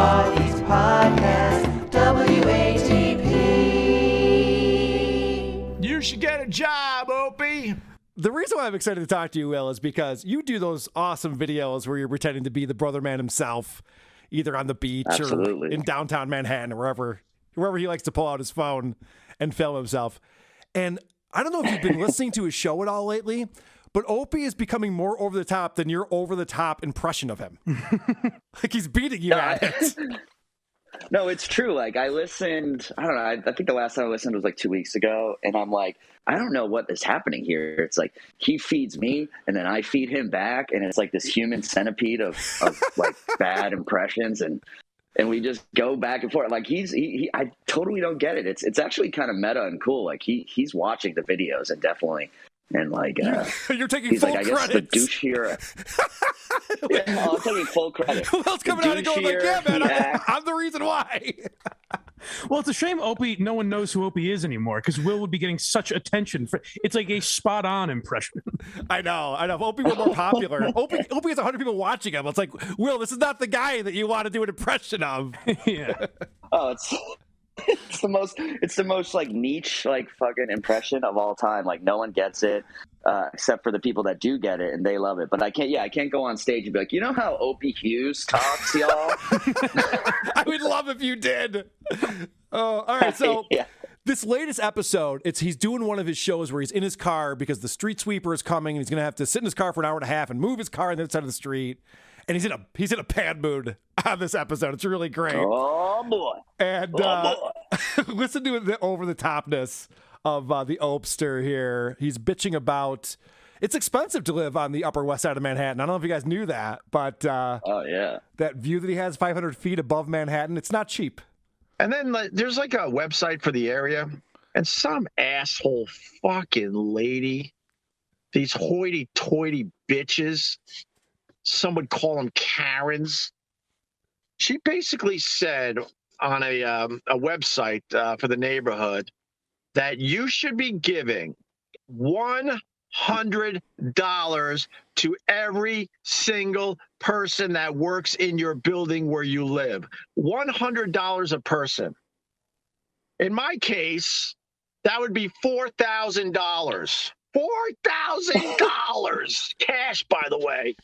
are these podcasts? WATP. You should get a job, Opie. The reason why I'm excited to talk to you, Will, is because you do those awesome videos where you're pretending to be the Brotherman himself, either on the beach or in downtown Manhattan or wherever he likes to pull out his phone and film himself. And I don't know if you've been listening to his show at all lately, but Opie is becoming more over the top than your over the top impression of him. Like he's beating you at it. No, it's true. Like I listened, I don't know. I think the last time I listened was like 2 weeks ago. And I'm like, I don't know what is happening here. It's like he feeds me and then I feed him back. And it's like this human centipede of like bad impressions. And we just go back and forth. Like I totally don't get it. It's actually kind of meta and cool. Like he's watching the videos and definitely. And like, you're taking he's full like, I credit. guess the douche here. Yeah, I'm taking full credit. Who else coming out and going like, yeah, man, I'm the reason why. Well, it's a shame no one knows who Opie is anymore because Will would be getting such attention. It's like a spot-on impression. I know. If Opie were more popular, Opie has 100 people watching him. It's like, Will, this is not the guy that you want to do an impression of. Yeah. Oh, it's the most like niche like fucking impression of all time. Like no one gets it except for the people that do get it and they love it. But I can't go on stage and be like, you know how Opie Hughes talks, y'all? I would love if you did. Oh, all right. So This latest episode, he's doing one of his shows where he's in his car because the street sweeper is coming and he's gonna have to sit in his car for an hour and a half and move his car on the other side of the street. And he's in a pan mood on this episode. It's really great. Oh boy! And listen to the over the topness of the Opster here. He's bitching about it's expensive to live on the Upper West Side of Manhattan. I don't know if you guys knew that, but oh yeah, that view that he has 500 feet above Manhattan, it's not cheap. And then there's like a website for the area, and some asshole fucking lady, these hoity-toity bitches. Some would call them Karens. She basically said on a website for the neighborhood that you should be giving $100 to every single person that works in your building where you live. $100 a person. In my case, that would be $4,000. $4,000 cash, by the way.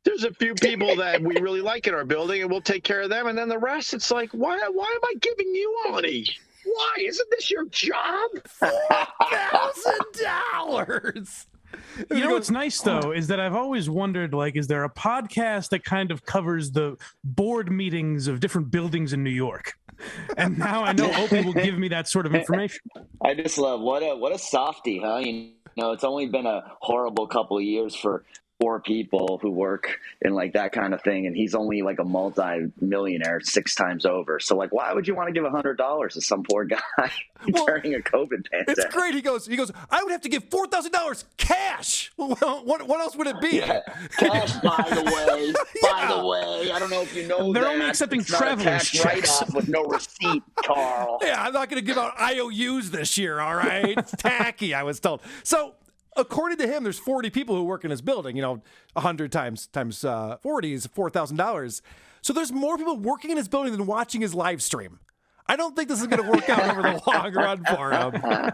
There's a few people that we really like in our building, and we'll take care of them. And then the rest, it's like, why am I giving you money? Why? Isn't this your job? $4,000. You know what's nice, though, is that I've always wondered, like, is there a podcast that kind of covers the board meetings of different buildings in New York? And now I know Opie will give me that sort of information. I just love what a softie, huh? You know, it's only been a horrible couple of years for 4 people who work in like that kind of thing, and he's only like a multi-millionaire 6 times over. So like, why would you want to give $100 to some poor guy during a COVID pandemic? It's great. He goes, I would have to give $4,000 cash. Well, what else would it be? Yeah. Cash, by the way. By the way, I don't know if you know they're that. only accepting it's traveler's not a tax checks write-off with no receipt, Carl. Yeah, I'm not going to give out IOUs this year. All right, it's tacky. I was told. So, according to him, there's 40 people who work in his building. 100 times 40 is $4,000. So there's more people working in his building than watching his live stream. I don't think this is going to work out over the long run for him. A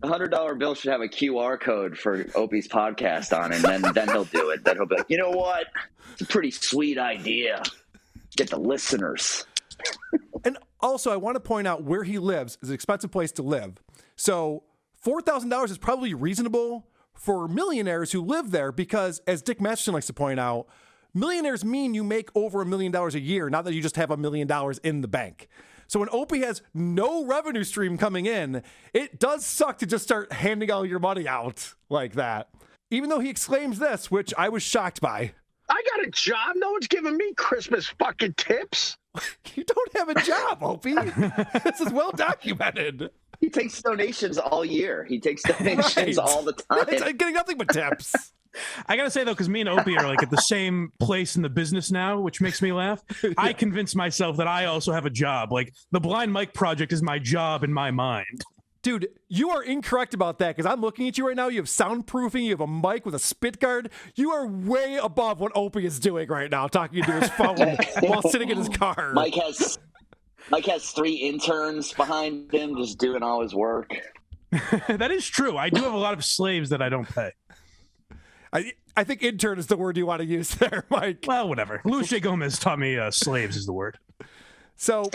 $100 bill should have a QR code for Opie's podcast on it, and then he'll do it. Then he'll be like, you know what? It's a pretty sweet idea. Get the listeners. And also, I want to point out where he lives is an expensive place to live. So $4,000 is probably reasonable for millionaires who live there because, as Dick Masterson likes to point out, millionaires mean you make over $1 million a year, not that you just have $1 million in the bank. So when Opie has no revenue stream coming in, it does suck to just start handing all your money out like that. Even though he exclaims this, which I was shocked by. I got a job. No one's giving me Christmas fucking tips. You don't have a job, Opie. This is well documented. He takes donations all year. He takes donations all the time. I'm getting nothing but tips. I got to say, though, because me and Opie are like at the same place in the business now, which makes me laugh. Yeah. I convinced myself that I also have a job. Like the Blind Mike Project is my job in my mind. Dude, you are incorrect about that because I'm looking at you right now. You have soundproofing. You have a mic with a spit guard. You are way above what Opie is doing right now, talking into his phone while sitting in his car. Mike has 3 interns behind him just doing all his work. That is true. I do have a lot of slaves that I don't pay. I think intern is the word you want to use there, Mike. Well, whatever. Luis J. Gomez taught me slaves is the word. So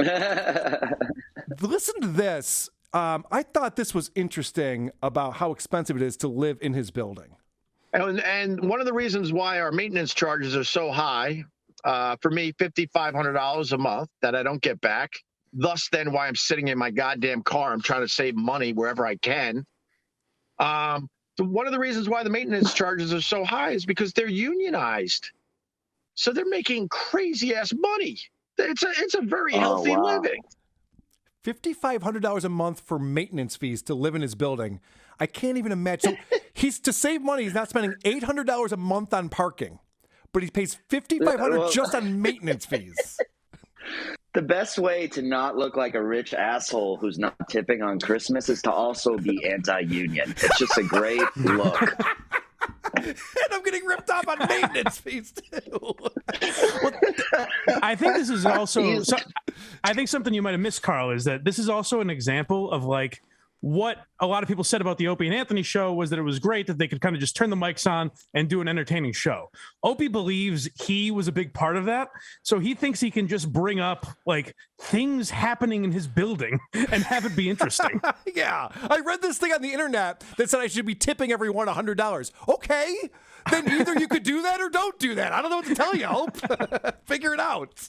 listen to this. I thought this was interesting about how expensive it is to live in his building. And one of the reasons why our maintenance charges are so high, for me, $5,500 a month that I don't get back. Thus, then, why I'm sitting in my goddamn car. I'm trying to save money wherever I can. One of the reasons why the maintenance charges are so high is because they're unionized. So they're making crazy-ass money. It's a very healthy living. $5,500 a month for maintenance fees to live in his building. I can't even imagine. So to save money, he's not spending $800 a month on parking, but he pays $5,500 just on maintenance fees. The best way to not look like a rich asshole who's not tipping on Christmas is to also be anti-union. It's just a great look. And I'm getting ripped off on maintenance fees too. I think this is also. I think something you might have missed, Carl, is that this is also an example of like what a lot of people said about the Opie and Anthony show was that it was great that they could kind of just turn the mics on and do an entertaining show. Opie believes he was a big part of that, so he thinks he can just bring up like things happening in his building and have it be interesting. Yeah, I read this thing on the internet that said I should be tipping everyone $100. Okay, then either you could do that or don't do that. I don't know what to tell you, Hope. Figure it out.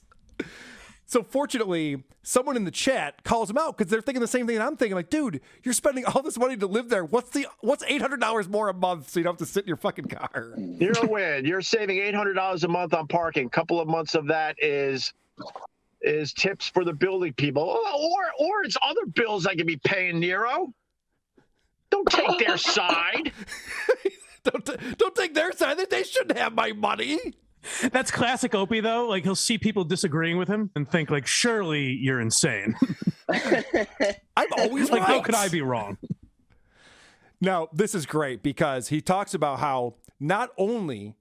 So fortunately, someone in the chat calls him out because they're thinking the same thing that I'm thinking. Like, dude, you're spending all this money to live there. What's $800 more a month so you don't have to sit in your fucking car? You're a win. You're saving $800 a month on parking. A couple of months of that is tips for the building people, or it's other bills I could be paying. Nero, don't take their side. Don't take their side. They shouldn't have my money. That's classic Opie, though. Like, he'll see people disagreeing with him and think, like, surely you're insane. I'm always like, right. how could I be wrong? Now, this is great because he talks about how not only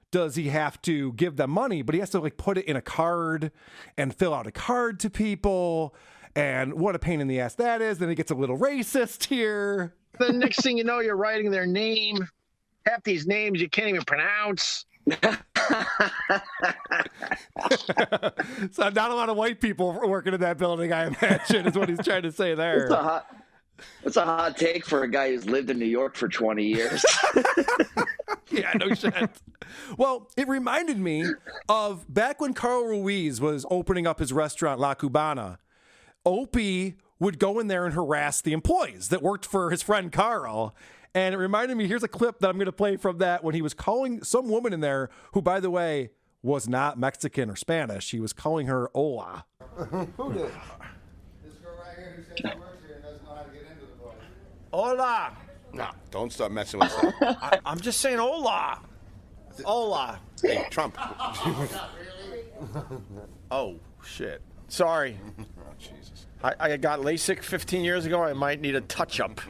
does he have to give them money, but he has to, like, put it in a card and fill out a card to people. And what a pain in the ass that is. Then he gets a little racist here. The next thing you know, you're writing their name. Half these names you can't even pronounce. So not a lot of white people working in that building, I imagine, is what he's trying to say there. It's a hot take for a guy who's lived in New York for 20 years. Yeah, no shit. Well, it reminded me of back when Carl Ruiz was opening up his restaurant, La Cubana. Opie would go in there and harass the employees that worked for his friend Carl. And it reminded me, here's a clip that I'm going to play from that when he was calling some woman in there who, by the way, was not Mexican or Spanish. He was calling her Ola. Who did? This girl right here who says she works here and doesn't know how to get into the place. Hola. No, don't start messing with that. I'm just saying hola. Hola. Hey, Trump. Oh, shit. Sorry. Oh, Jesus. I got LASIK 15 years ago. I might need a touch-up.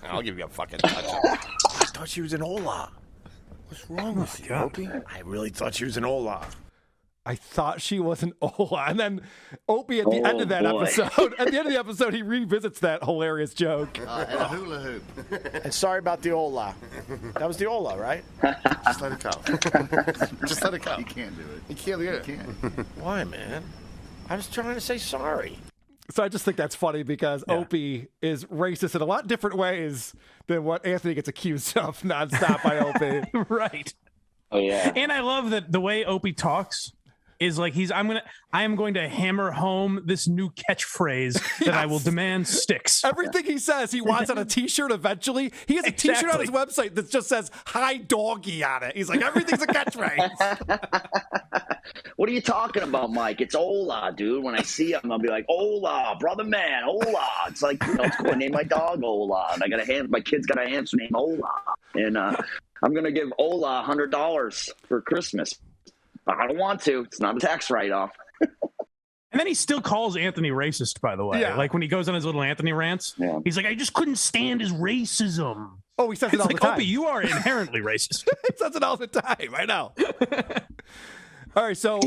I'll give you a fucking touch-up. I thought she was an hola. What's wrong with you, Opie? I really thought she was an hola. I thought she was an Ola. And then Opie at the end of that episode, at the end of the episode, he revisits that hilarious joke. And a hula hoop. And sorry about the hola. That was the hola, right? Just let it go. Just let it go. You can't do it. You can't do it. You can't. Why, man? I was trying to say sorry. So I just think that's funny because Opie is racist in a lot different ways than what Anthony gets accused of nonstop by Opie. Right. Oh, yeah. And I love that the way Opie talks is like I am going to hammer home this new catchphrase that I will demand sticks. Everything he says he wants on a t-shirt eventually. He has a t-shirt on his website that just says "Hi Doggy" on it. He's like, everything's a catchphrase. What are you talking about, Mike? It's Ola, dude. When I see him, I'll be like, Ola, Brotherman, Ola. It's like, it's cool. I named my dog Ola, and my kid's got a hamster named Ola, and I'm gonna give Ola $100 for Christmas. I don't want to. It's not a tax write-off. And then he still calls Anthony racist, by the way. Yeah. Like when he goes on his little Anthony rants, he's like, I just couldn't stand his racism. Oh, he says it all the like, time. Opie, you are inherently racist. He says it all the time. I know. All right, so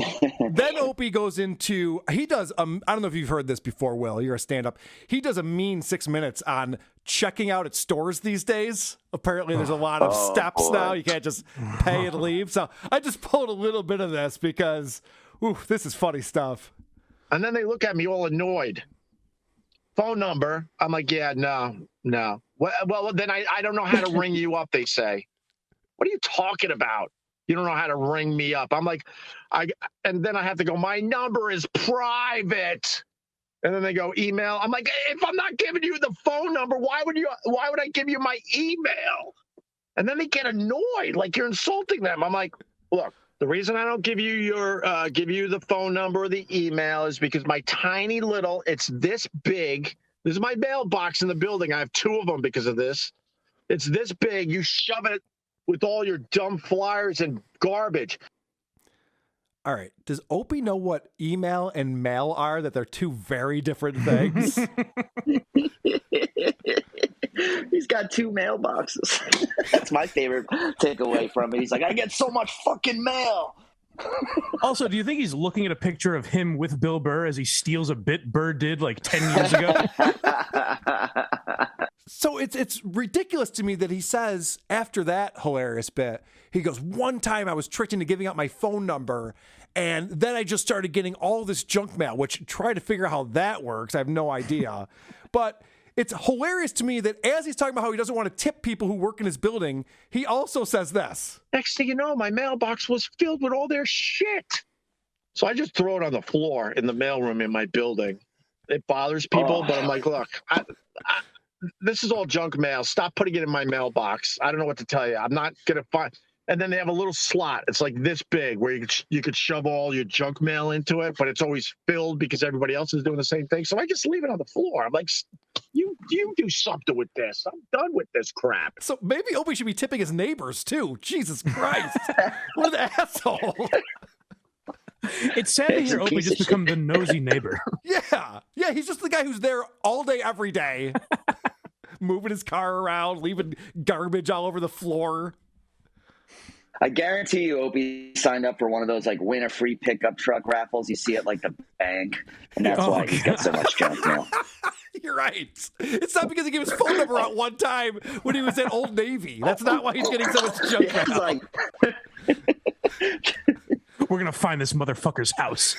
then Opie goes into, he does, I don't know if you've heard this before, Will, you're a stand-up. He does a mean 6 minutes on checking out at stores these days. Apparently there's a lot of steps now. You can't just pay and leave. So I just pulled a little bit of this because, this is funny stuff. And then they look at me all annoyed. Phone number. I'm like, yeah, no. Well, then I don't know how to ring you up, they say. What are you talking about? You don't know how to ring me up. I'm like, and then I have to go, my number is private. And then they go, email. I'm like, if I'm not giving you the phone number, why would I give you my email? And then they get annoyed, like you're insulting them. I'm like, look, the reason I don't give you the phone number or the email is because my tiny little, it's this big. This is my mailbox in the building. I have 2 of them because of this. It's this big. You shove it with all your dumb flyers and garbage. All right. Does Opie know what email and mail are, that they're 2 very different things? He's got 2 mailboxes. That's my favorite takeaway from it. He's like, I get so much fucking mail. Also, do you think he's looking at a picture of him with Bill Burr as he steals a bit Burr did like 10 years ago? So it's ridiculous to me that he says after that hilarious bit, he goes, one time I was tricked into giving out my phone number, and then I just started getting all this junk mail, which try to figure out how that works. I have no idea. But it's hilarious to me that as he's talking about how he doesn't want to tip people who work in his building, he also says this. Next thing you know, my mailbox was filled with all their shit. So I just throw it on the floor in the mailroom in my building. It bothers people, but I'm like, look, this is all junk mail. Stop putting it in my mailbox. I don't know what to tell you. I'm not going to find. And then they have a little slot. It's like this big where you could shove all your junk mail into it, but it's always filled because everybody else is doing the same thing. So I just leave it on the floor. I'm like, you do something with this. I'm done with this crap. So maybe Opie should be tipping his neighbors too. Jesus Christ. What an asshole. It's sad to hear Opie just become the nosy neighbor. Yeah. Yeah, he's just the guy who's there all day, every day. Moving his car around, leaving garbage all over the floor. I guarantee you Opie signed up for one of those like win a free pickup truck raffles you see at like the bank, and that's why he's got so much junk mail. You're right. It's not because he gave his phone number out one time when he was at Old Navy. That's not why he's getting so much junk mail. He's like, We're going to find this motherfucker's house.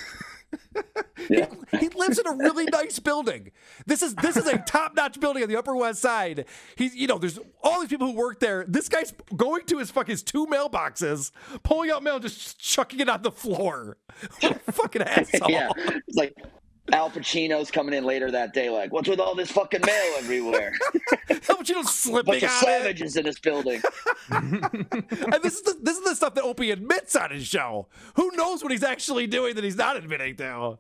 yeah. He lives in a really nice building. This is a top-notch building on the Upper West Side. He's, there's all these people who work there. This guy's going to his 2 mailboxes, pulling out mail, and just chucking it on the floor. What a fucking asshole. Yeah. It's like Al Pacino's coming in later that day, like, what's with all this fucking mail everywhere? Al Pacino's slipping Bunch of on savages in this building. And this is the stuff that Opie admits on his show. Who knows what he's actually doing that he's not admitting to?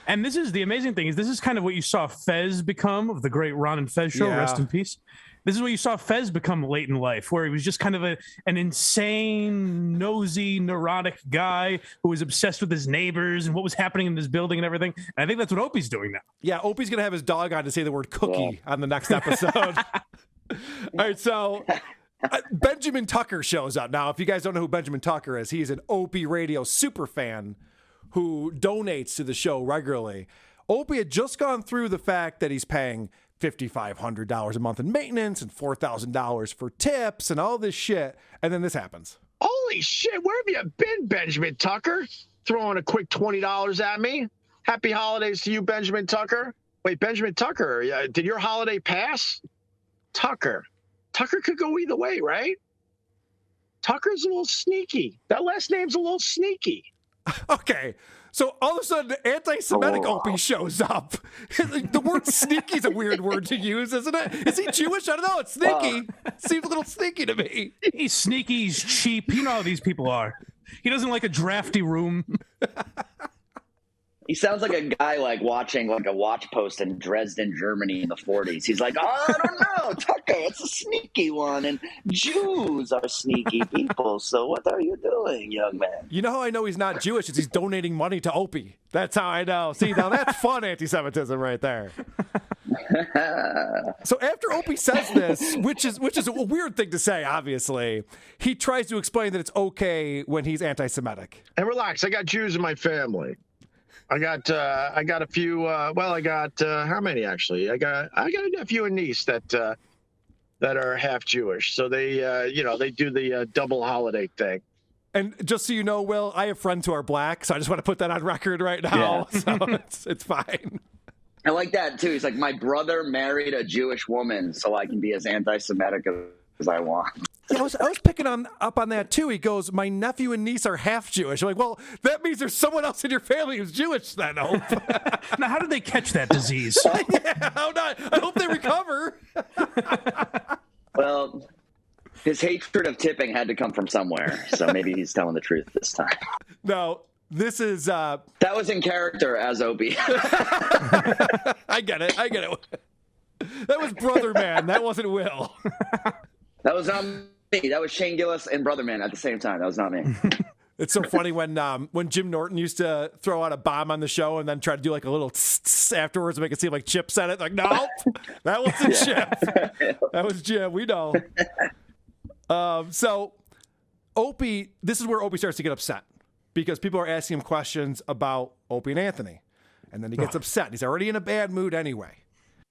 And this is the amazing thing, is this is kind of what you saw Fez become, of the great Ron and Fez show, rest in peace. This is what you saw Fez become late in life, where he was just kind of an insane, nosy, neurotic guy who was obsessed with his neighbors and what was happening in this building and everything. And I think that's what Opie's doing now. Yeah, Opie's going to have his dog on to say the word cookie on the next episode. All right, so Benjamin Tucker shows up. Now, if you guys don't know who Benjamin Tucker is, he's an Opie Radio super fan who donates to the show regularly. Opie had just gone through the fact that he's paying $5,500 a month in maintenance and $4,000 for tips and all this shit. And then this happens. Holy shit, where have you been, Benjamin Tucker? Throwing a quick $20 at me. Happy holidays to you, Benjamin Tucker. Wait, Benjamin Tucker, did your holiday pass? Tucker could go either way, right? Tucker's a little sneaky. That last name's a little sneaky. Okay, so all of a sudden, anti-Semitic Opie shows up. The word sneaky is a weird word to use, isn't it? Is he Jewish? I don't know. It's sneaky. Seems a little sneaky to me. He's sneaky, he's cheap. You know how these people are. He doesn't like a drafty room. He sounds like a guy like watching like a watch post in Dresden, Germany in the 40s. He's like, oh, I don't know, Tucker, it's a sneaky one, and Jews are sneaky people. So what are you doing, young man? You know how I know he's not Jewish? Is he's donating money to Opie. That's how I know. See, now that's fun anti-Semitism right there. So after Opie says this, which is a weird thing to say, obviously, he tries to explain that it's okay when he's anti-Semitic. And relax, I got Jews in my family. I got a few. How many actually? I got a nephew and niece that are half Jewish. So they do the double holiday thing. And just so you know, Will, I have friends who are black, so I just want to put that on record right now. Yeah. So it's fine. I like that too. He's like, my brother married a Jewish woman, so I can be as anti-Semitic as I want. Yeah, I was picking up on that too. He goes, my nephew and niece are half Jewish. I'm like, well, that means there's someone else in your family who's Jewish then, Hope. Now, how did they catch that disease? Yeah, how not? I hope they recover. Well, his hatred of tipping had to come from somewhere, so maybe he's telling the truth this time. No, this is... That was in character as Opie. I get it. That was Brotherman. That wasn't Will. That was not me. That was Shane Gillis and Brotherman at the same time. That was not me. It's so funny when Jim Norton used to throw out a bomb on the show and then try to do like a little tss afterwards to make it seem like Chip said it. Like, no, that wasn't Chip. That was Jim. We know. So Opie, this is where Opie starts to get upset because people are asking him questions about Opie and Anthony. And then he gets upset. He's already in a bad mood anyway.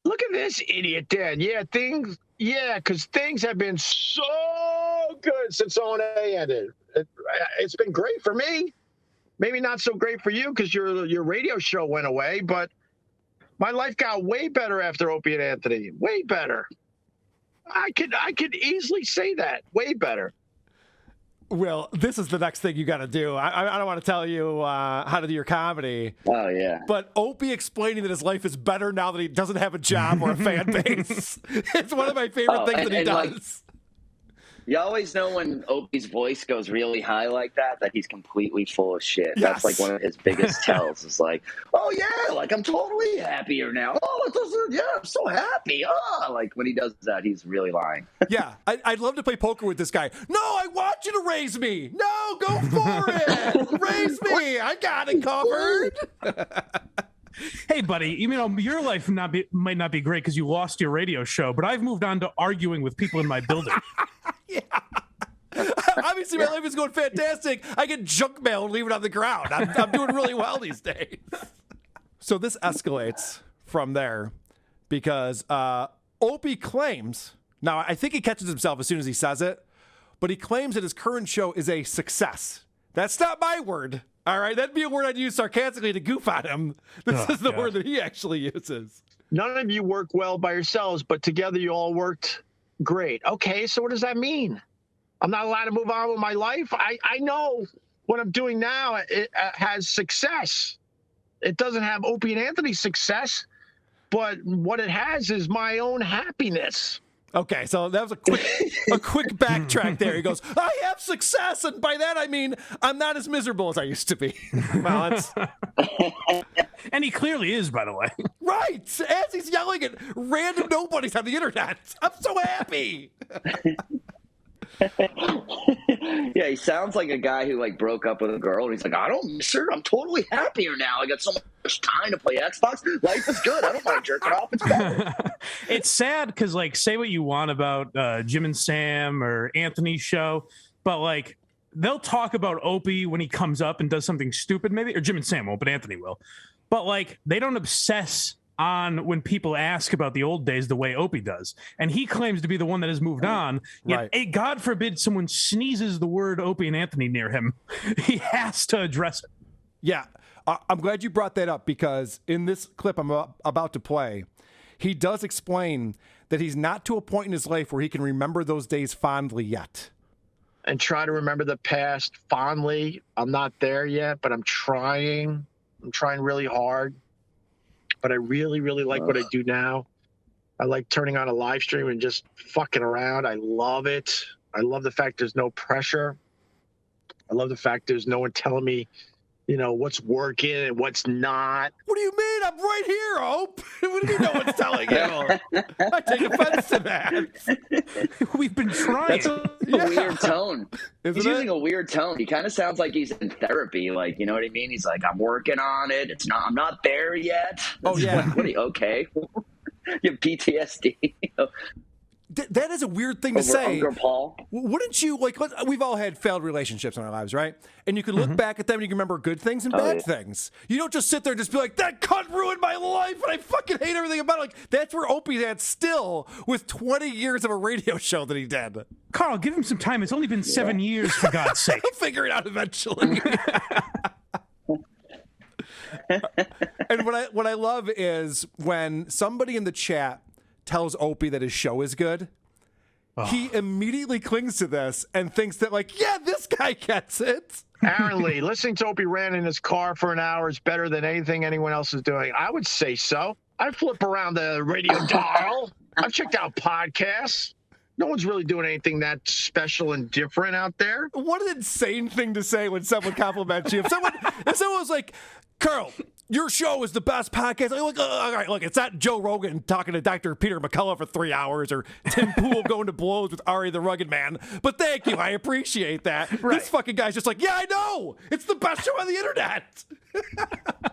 Look at this idiot, Dan. Because things have been so good since O&A ended. It's been great for me. Maybe not so great for you because your radio show went away, but my life got way better after Opie and Anthony. Way better. I could easily say that. Way better. Well, this is the next thing you got to do. I don't want to tell you how to do your comedy. Oh, yeah. But Opie explaining that his life is better now that he doesn't have a job or a fan base. It's one of my favorite things that he does. Like, you always know when Opie's voice goes really high like that he's completely full of shit. Yes. That's like one of his biggest tells. Is like, oh, yeah, like I'm totally happier now. Oh, it doesn't, yeah, I'm so happy. Oh, like when he does that, he's really lying. Yeah, I'd love to play poker with this guy. No, I want you to raise me. No, go for it. Raise me. I got it covered. Hey, buddy, you know, your life might not be great because you lost your radio show, but I've moved on to arguing with people in my building. Yeah. Obviously, my life is going fantastic. I get junk mail and leave it on the ground. I'm doing really well these days. So this escalates from there because Opie claims, now I think he catches himself as soon as he says it, but he claims that his current show is a success. That's not my word. All right, that'd be a word I'd use sarcastically to goof on him. This is the word that he actually uses. None of you work well by yourselves, but together you all worked great. Okay, so what does that mean? I'm not allowed to move on with my life? I know what I'm doing now it has success. It doesn't have Opie and Anthony's success, but what it has is my own happiness. Okay, so that was a quick backtrack there. He goes, I have success, and by that I mean I'm not as miserable as I used to be. Well, that's... And he clearly is, by the way. Right, as he's yelling at random nobodies on the internet. I'm so happy. Yeah, he sounds like a guy who like broke up with a girl and he's like, I don't miss her. I'm totally happier now. I got so much time to play Xbox. Life is good. I don't mind jerking off. It's better. It's sad because, like, say what you want about Jim and Sam or Anthony's show, but like they'll talk about Opie when he comes up and does something stupid, maybe, or Jim and Sam won't, but Anthony will. But like they don't obsess on when people ask about the old days the way Opie does. And he claims to be the one that has moved on. Yet, God forbid someone sneezes the word Opie and Anthony near him. He has to address it. Yeah, I'm glad you brought that up because in this clip I'm about to play, he does explain that he's not to a point in his life where he can remember those days fondly yet. And try to remember the past fondly. I'm not there yet, but I'm trying. I'm trying really hard. But I really, really like what I do now. I like turning on a live stream and just fucking around. I love it. I love the fact there's no pressure. I love the fact there's no one telling me what's working and what's not. What do you mean? I'm right here, Hope. What do you mean no one's telling you? I take offense to that. We've been trying. That's a weird tone. Isn't He's it? using a weird tone. He kind of sounds like he's in therapy. Like, you know what I mean? He's like, I'm working on it. I'm not there yet. Oh, yeah. What are you, okay. You have PTSD. That is a weird thing to Over say. Uncle Paul. Wouldn't you, we've all had failed relationships in our lives, right? And you can look back at them and you can remember good things and bad things. You don't just sit there and just be like, that cunt ruined my life and I fucking hate everything about it. Like, that's where Opie's at still with 20 years of a radio show that he did. Carl, give him some time. It's only been 7 years, for God's sake. He'll figure it out eventually. And what I love is when somebody in the chat tells Opie that his show is good, he immediately clings to this and thinks that, yeah, this guy gets it. Aaron Lee, listening to Opie rant in his car for an hour is better than anything anyone else is doing. I would say so. I flip around the radio dial. I've checked out podcasts. No one's really doing anything that special and different out there. What an insane thing to say when someone compliments you. If someone was like, Carl, your show is the best podcast. I'm like, all right, look, it's not Joe Rogan talking to Dr. Peter McCullough for 3 hours or Tim Pool going to blows with Ari the Rugged Man. But thank you. I appreciate that. Right. This fucking guy's just like, yeah, I know. It's the best show on the internet.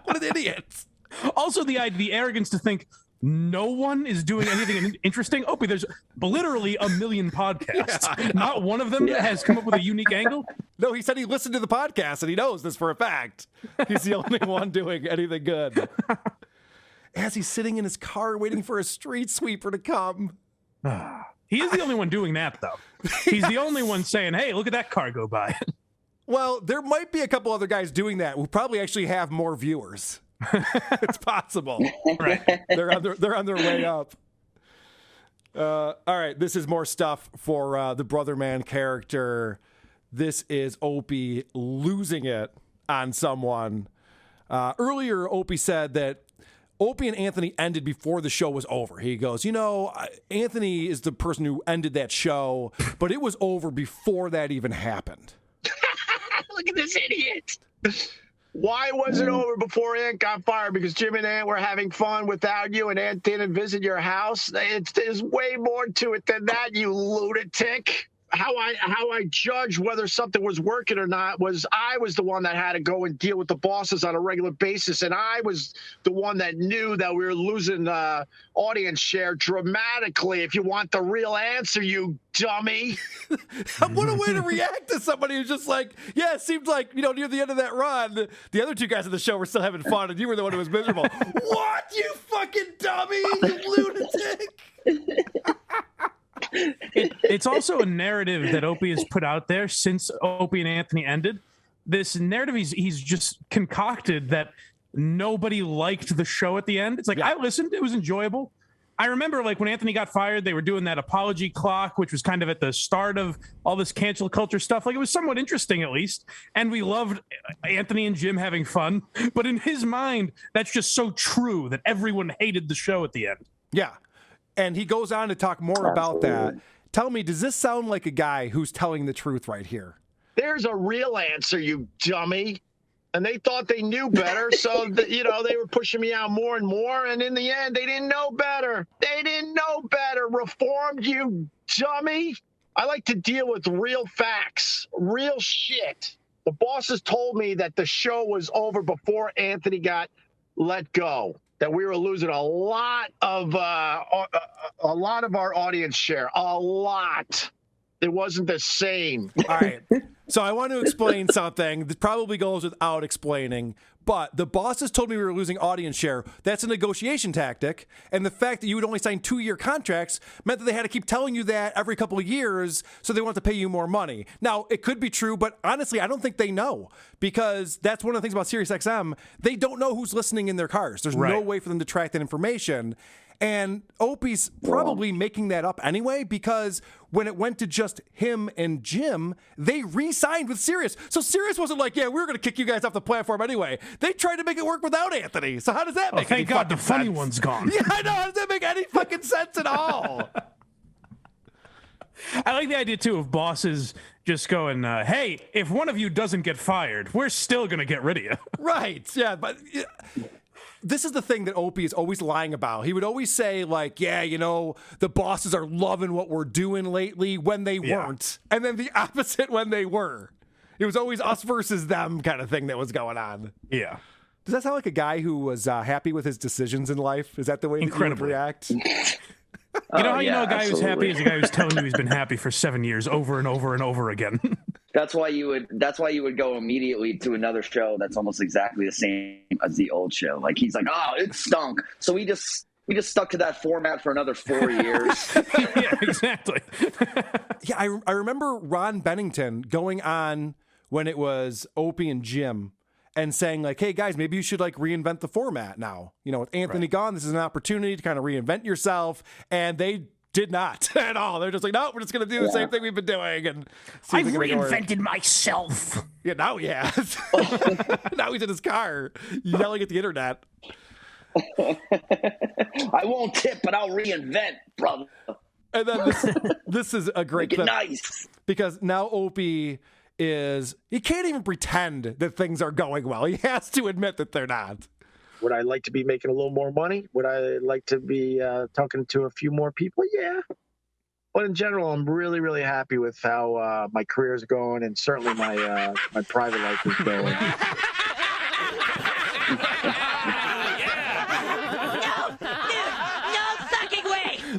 What an idiot. Also, the arrogance to think no one is doing anything interesting. Opie, there's literally a million podcasts. Yeah, not one of them has come up with a unique angle. No, he said he listened to the podcast and he knows this for a fact. He's the only one doing anything good. As he's sitting in his car waiting for a street sweeper to come. He is the only one doing that, though. He's the only one saying, hey, look at that car go by. Well, there might be a couple other guys doing that who probably actually have more viewers. It's possible. Right. They're on their way up. All right, this is more stuff for the Brotherman character. This is Opie losing it on someone. Earlier, Opie said that Opie and Anthony ended before the show was over. He goes, Anthony is the person who ended that show, but it was over before that even happened. Look at this idiot. Why was it over before Ant got fired? Because Jim and Ant were having fun without you and Ant didn't visit your house? There's way more to it than that, you lunatic. How I judged whether something was working or not was I was the one that had to go and deal with the bosses on a regular basis, and I was the one that knew that we were losing audience share dramatically. If you want the real answer, you dummy. What a way to react to somebody who's just like, yeah, it seemed like, near the end of that run, the other two guys on the show were still having fun, and you were the one who was miserable. What, you fucking dummy, you lunatic? It's also a narrative that Opie has put out there since Opie and Anthony ended. This narrative he's just concocted that nobody liked the show at the end. It's like, I listened. It was enjoyable. I remember when Anthony got fired, they were doing that apology clock, which was kind of at the start of all this cancel culture stuff. It was somewhat interesting, at least. And we loved Anthony and Jim having fun. But in his mind, that's just so true that everyone hated the show at the end. Yeah. And he goes on to talk more about that. Tell me, does this sound like a guy who's telling the truth right here? There's a real answer, you dummy. And they thought they knew better, so they were pushing me out more and more. And in the end, they didn't know better. They didn't know better. Reformed, you dummy. I like to deal with real facts, real shit. The bosses told me that the show was over before Anthony got let go. That we were losing a lot of our audience share. A lot. It wasn't the same. All right. So I want to explain something that probably goes without explaining, but the bosses told me we were losing audience share. That's a negotiation tactic. And the fact that you would only sign 2-year contracts meant that they had to keep telling you that every couple of years so they want to pay you more money. Now, it could be true, but honestly, I don't think they know, because that's one of the things about SiriusXM. They don't know who's listening in their cars. There's no way for them to track that information. And Opie's probably making that up anyway, because when it went to just him and Jim, they re-signed with Sirius. So Sirius wasn't like, yeah, we're going to kick you guys off the platform anyway. They tried to make it work without Anthony. So how does that make any thank God the fucking funny sense? one's gone. Yeah, I know. How does that make any fucking sense at all? I like the idea too of bosses just going, "Hey, if one of you doesn't get fired, we're still gonna get rid of you." Right. Yeah, but this is the thing that Opie is always lying about. He would always say, like, yeah, you know, the bosses are loving what we're doing lately when they weren't. And then the opposite when they were. It was always us versus them kind of thing that was going on. Yeah. Does that sound like a guy who was happy with his decisions in life? Is that the way that you would react? You know how you know a guy who's happy absolutely. is a guy who's telling you he's been happy for 7 years over and over and over again. That's why you would go immediately to another show that's almost exactly the same as the old show. Like he's like, oh, it stunk. So we just stuck to that format for another 4 years. Yeah, exactly. Yeah, I remember Ron Bennington going on when it was Opie and Jim and saying like, hey guys, maybe you should like reinvent the format now. You know, with Anthony gone, this is an opportunity to kind of reinvent yourself. And they did not at all. They're just like, no, we're just going to do the same thing we've been doing. And I've reinvented myself. Yeah, now he has. Now he's in his car yelling at the internet. I won't tip, but I'll reinvent, brother. And then this is a great Make it clip nice. because now Opie he can't even pretend that things are going well. He has to admit that they're not. Would I like to be making a little more money? Would I like to be talking to a few more people? Yeah. But in general, I'm really, really happy with how my career is going, and certainly my my private life is going.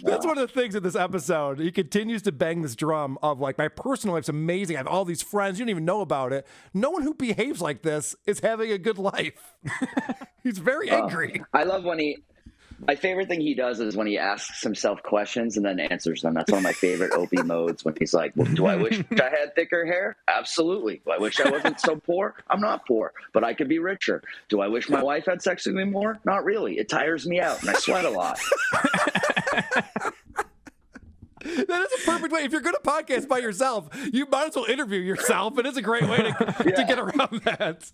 That's one of the things in this episode. He continues to bang this drum of like, my personal life's amazing. I have all these friends. You don't even know about it. No one who behaves like this is having a good life. He's very angry. I love when my favorite thing he does is when he asks himself questions and then answers them. That's one of my favorite Opie modes when he's like, well, do I wish I had thicker hair? Absolutely. Do I wish I wasn't so poor? I'm not poor, but I could be richer. Do I wish my wife had sex with me more? Not really. It tires me out and I sweat a lot. That is a perfect way. If you're going to podcast by yourself, you might as well interview yourself. It is a great way to get around that.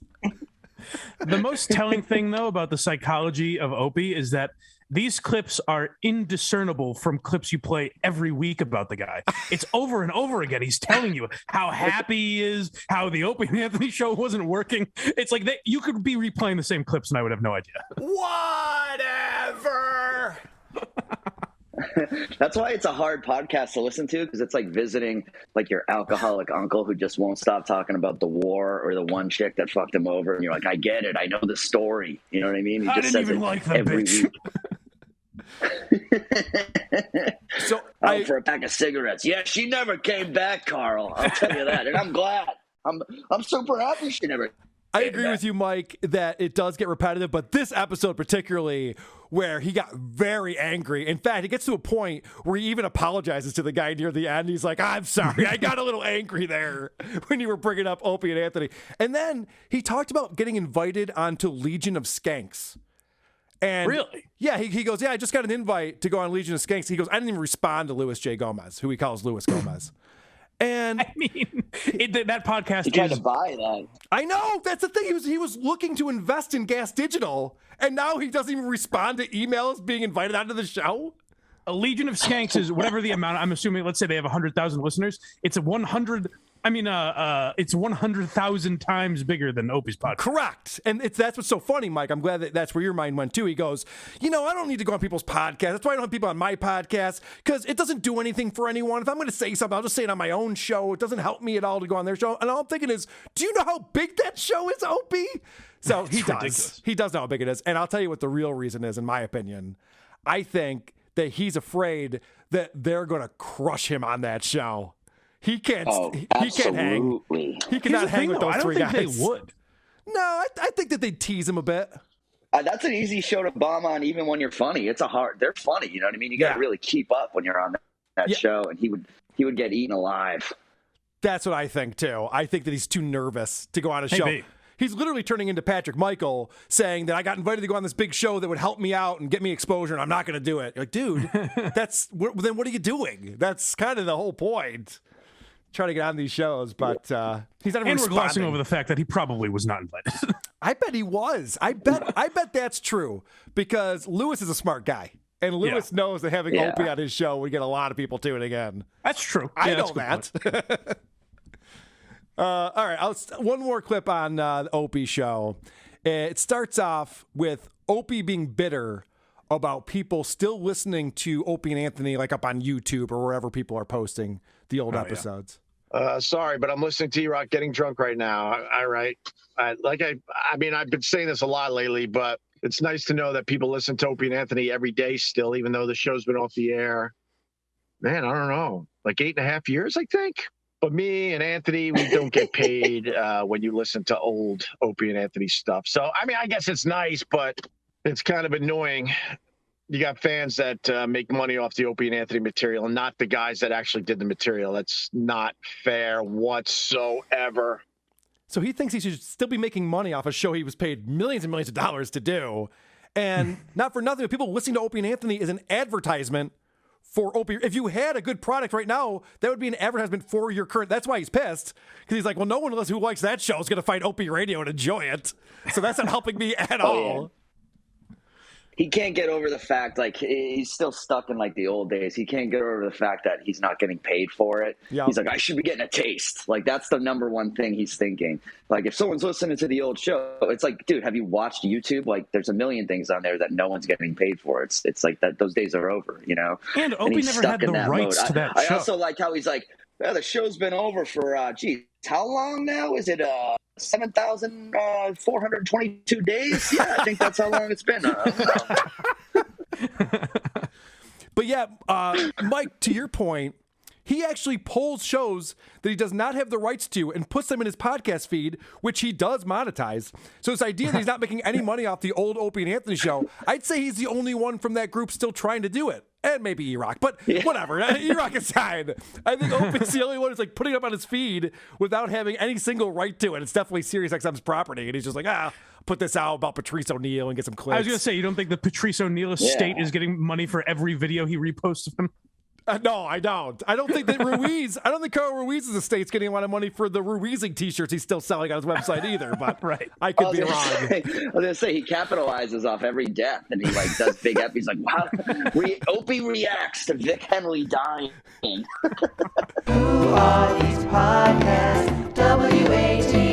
The most telling thing, though, about the psychology of Opie is that these clips are indiscernible from clips you play every week about the guy. It's over and over again. He's telling you how happy he is, how the Opie and Anthony show wasn't working. It's like you could be replaying the same clips and I would have no idea. Whatever. That's why it's a hard podcast to listen to, because it's like visiting like your alcoholic uncle who just won't stop talking about the war or the one chick that fucked him over, and you're like, I get it, I know the story. You know what I mean? He I just didn't says even it like that every bitch. week. So For a pack of cigarettes. Yeah, she never came back, Carl. I'll tell you that, and I'm glad. I'm super happy she never. I agree with you, Mike, that it does get repetitive, but this episode particularly, where he got very angry. In fact, it gets to a point where he even apologizes to the guy near the end. He's like, I'm sorry, I got a little angry there when you were bringing up Opie and Anthony. And then he talked about getting invited onto Legion of Skanks. And Really? Yeah, he goes, yeah, I just got an invite to go on Legion of Skanks. He goes, I didn't even respond to Louis J. Gomez, who he calls Louis Gomez. And I mean, that podcast He tried is to buy that. I know, that's the thing. He was looking to invest in Gas Digital, and now he doesn't even respond to emails being invited onto the show. a Legion of Skanks is whatever the amount. I'm assuming. Let's say they have 100,000 listeners. It's a 100. I mean, it's 100,000 times bigger than Opie's podcast. Correct. And that's what's so funny, Mike. I'm glad that's where your mind went too. He goes, I don't need to go on people's podcasts. That's why I don't have people on my podcast, because it doesn't do anything for anyone. If I'm going to say something, I'll just say it on my own show. It doesn't help me at all to go on their show. And all I'm thinking is, do you know how big that show is, Opie? So he does. Ridiculous. He does know how big it is. And I'll tell you what the real reason is, in my opinion. I think that he's afraid that they're going to crush him on that show. He can't. He can't hang. He cannot hang with those three guys. I don't think they would. No, I think that they'd tease him a bit. That's an easy show to bomb on, even when you're funny. They're funny. You know what I mean? You got to really keep up when you're on that show, and he would get eaten alive. That's what I think too. I think that he's too nervous to go on a show. B. He's literally turning into Patrick Michael, saying that I got invited to go on this big show that would help me out and get me exposure, and I'm not going to do it. You're like, dude, then what are you doing? That's kind of the whole point. Try to get on these shows, but he's not even And we're glossing responding. over the fact that he probably was not invited. I bet he was. I bet that's true, because Lewis is a smart guy, And Lewis knows that having Yeah. Opie on his show would get a lot of people tuning in. That's true. I Yeah, know that's a good point. that. All right, one more clip on the Opie show. It starts off with Opie being bitter about people still listening to Opie and Anthony, like up on YouTube or wherever people are posting the old episodes. Sorry, but I'm listening to E-Rock getting drunk right now. All right. I mean, I've been saying this a lot lately, but it's nice to know that people listen to Opie and Anthony every day still, even though the show's been off the air. Man, I don't know, like 8.5 years, I think. But me and Anthony, we don't get paid when you listen to old Opie and Anthony stuff. So, I mean, I guess it's nice, but it's kind of annoying. You got fans that make money off the Opie and Anthony material and not the guys that actually did the material. That's not fair whatsoever. So he thinks he should still be making money off a show he was paid millions and millions of dollars to do. And not for nothing, people listening to Opie and Anthony is an advertisement for Opie. If you had a good product right now, that would be an advertisement for your current. That's why he's pissed. Because he's like, well, no one who likes that show is going to find Opie Radio and enjoy it. So that's not helping me at all. Yeah. He can't get over the fact, like, he's still stuck in, like, the old days. He can't get over the fact that he's not getting paid for it. Yep. He's like, I should be getting a taste. Like, that's the number one thing he's thinking. Like, if someone's listening to the old show, it's like, dude, have you watched YouTube? Like, there's a million things on there that no one's getting paid for. It's like that those days are over, you know? And Opie he's never stuck had in the that rights mode. to that I show. also like how he's like, well, the show's been over for, how long now? Is it 7,422 days? Yeah, I think that's how long it's been. But yeah, Mike, to your point, he actually pulls shows that he does not have the rights to and puts them in his podcast feed, which he does monetize. So this idea that he's not making any money off the old Opie and Anthony show, I'd say he's the only one from that group still trying to do it. And maybe E-Rock, but whatever. E-Rock aside, I think Opie's the only one who's like putting it up on his feed without having any single right to it. It's definitely SiriusXM's property, and he's just like, put this out about Patrice O'Neal and get some clicks. I was going to say, you don't think the Patrice O'Neal estate is getting money for every video he reposts of him? No, I don't. I don't think that I don't think Carl Ruiz's estate's getting a lot of money for the Ruizing t-shirts he's still selling on his website either, but right. I could be wrong. I was going to say, he capitalizes off every death, and he like does big up. He's like, wow, Opie reacts to Vic Henley dying. Who are these podcasts? WATP.